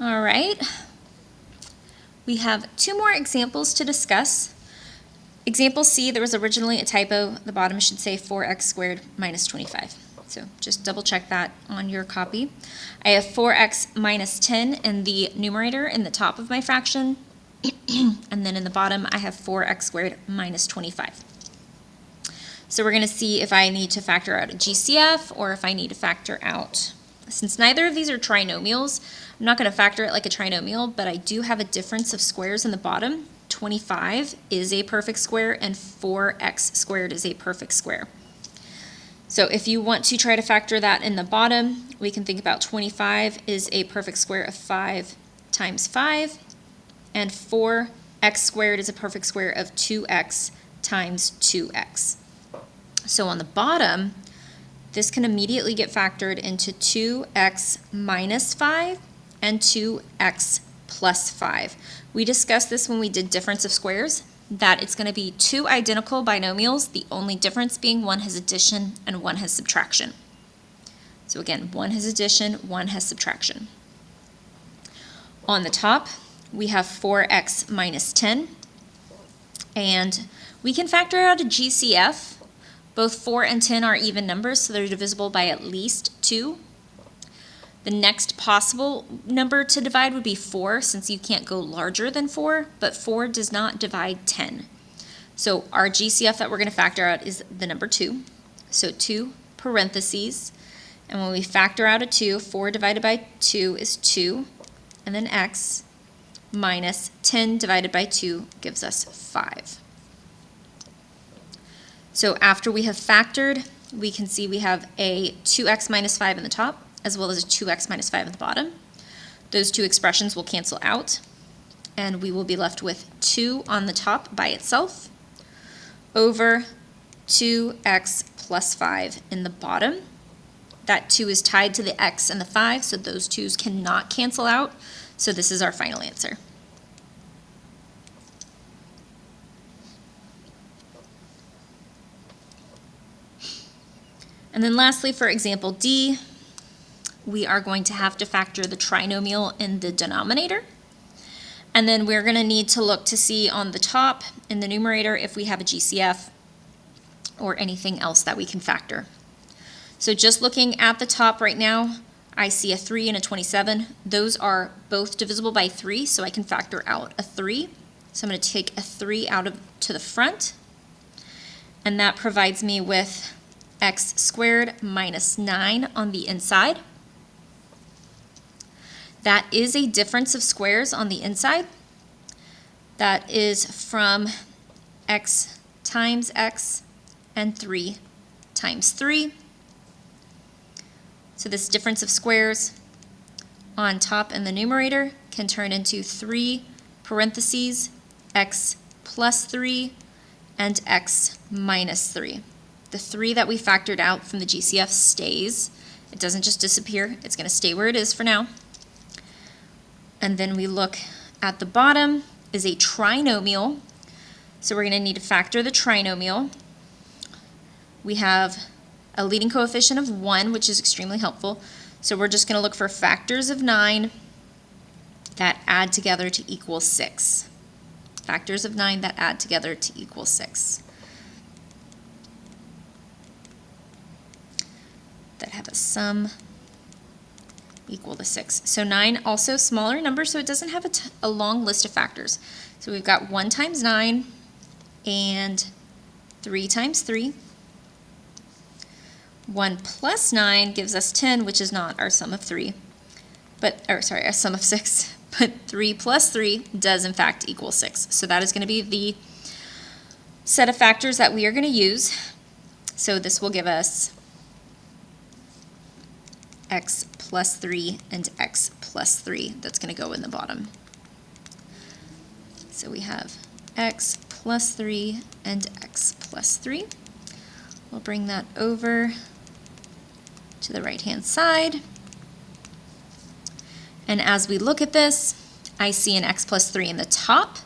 All right. We have two more examples to discuss. Example C, there was originally a typo. The bottom should say 4x squared minus 25. So just double check that on your copy. I have 4x minus 10 in the numerator in the top of my fraction. And then in the bottom, I have 4x squared minus 25. So we're going to see if I need to factor out a GCF or if I need to factor out. Since neither of these are trinomials, I'm not going to factor it like a trinomial, but I do have a difference of squares in the bottom. 25 is a perfect square and 4x squared is a perfect square. So if you want to try to factor that in the bottom, we can think about 25 is a perfect square of 5 times 5, and 4x squared is a perfect square of 2x times 2x. So on the bottom, this can immediately get factored into 2x minus 5 and 2x plus 5. We discussed this when we did difference of squares, that it's going to be two identical binomials, the only difference being one has addition and one has subtraction. So again, one has addition, one has subtraction. On the top, we have 4x minus 10, and we can factor out a GCF. Both 4 and 10 are even numbers, so they're divisible by at least 2. The next possible number to divide would be 4, since you can't go larger than 4, but 4 does not divide 10. So our GCF that we're going to factor out is the number 2. So 2 parentheses, and when we factor out a 2, 4 divided by 2 is 2, and then x minus 10 divided by 2 gives us 5. So after we have factored, we can see we have a 2x minus 5 in the top, as well as a 2x minus 5 at the bottom. Those two expressions will cancel out, and we will be left with 2 on the top by itself over 2x plus 5 in the bottom. That 2 is tied to the x and the 5, so those 2's cannot cancel out, so this is our final answer. And then lastly, for example D, we are going to have to factor the trinomial in the denominator. And then we're going to need to look to see on the top in the numerator if we have a GCF or anything else that we can factor. So just looking at the top right now, I see a 3 and a 27. Those are both divisible by 3, so I can factor out a 3. So I'm going to take a 3 out to the front, and that provides me with x squared minus 9 on the inside. That is a difference of squares on the inside. That is from x times x and 3 times 3. So this difference of squares on top in the numerator can turn into 3 parentheses x plus 3 and x minus 3. The 3 that we factored out from the GCF stays. It doesn't just disappear. It's going to stay where it is for now. And then we look at the bottom is a trinomial. So we're going to need to factor the trinomial. We have a leading coefficient of 1, which is extremely helpful. So we're just going to look for factors of 9 that add together to equal 6. Factors of 9 that add together to equal 6. That have a sum equal to 6. So 9 also smaller number, so it doesn't have a long list of factors. So we've got 1 times 9 and 3 times 3. 1 plus 9 gives us 10, which is not our sum of 3, our sum of 6. But 3 plus 3 does in fact equal 6. So that is going to be the set of factors that we are going to use. So this will give us x plus 3 and x plus 3. That's going to go in the bottom. So we have x plus 3 and x plus 3. We'll bring that over to the right-hand side. And as we look at this, I see an x plus 3 in the top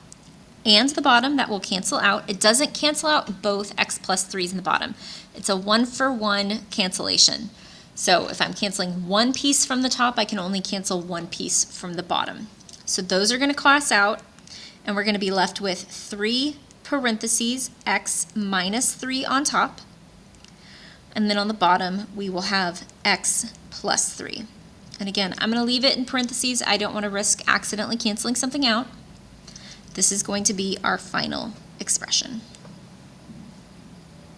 and the bottom that will cancel out. It doesn't cancel out both x plus 3's in the bottom. It's a 1-for-1 cancellation. So if I'm canceling one piece from the top, I can only cancel one piece from the bottom. So those are going to cross out, and we're going to be left with 3 parentheses x minus 3 on top. And then on the bottom, we will have x plus 3. And again, I'm going to leave it in parentheses. I don't want to risk accidentally canceling something out. This is going to be our final expression.